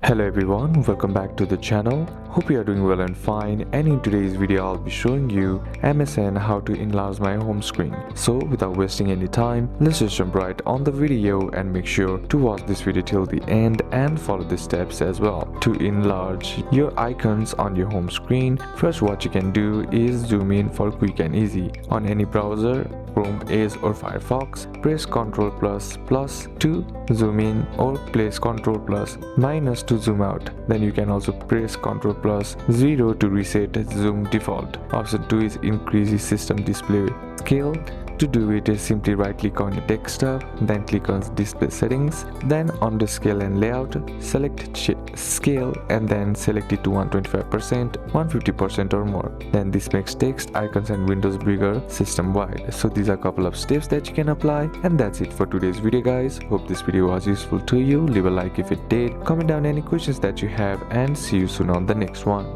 Hello everyone, welcome back to the channel. Hope you are doing well and fine, and in today's video I'll be showing you MSN how to enlarge my home screen. So without wasting any time, let's just jump right on the video and make sure to watch this video till the end and follow the steps as well. To enlarge your icons on your home screen, first what you can do is zoom in for quick and easy. On any browser, Chrome, Edge or Firefox, press Ctrl++ to zoom in or press Ctrl+- to zoom out. Then you can also press Ctrl+0 to reset zoom default. Option 2 is increase system display scale. To do it, simply right click on your desktop, then click on display settings, then on the scale and layout, select scale and then select it to 125%, 150% or more. Then this makes text, icons and windows bigger system wide. So these are a couple of steps that you can apply, and that's it for today's video guys. Hope this video was useful to you. Leave a like if it did, comment down any questions that you have, and see you soon on the next one.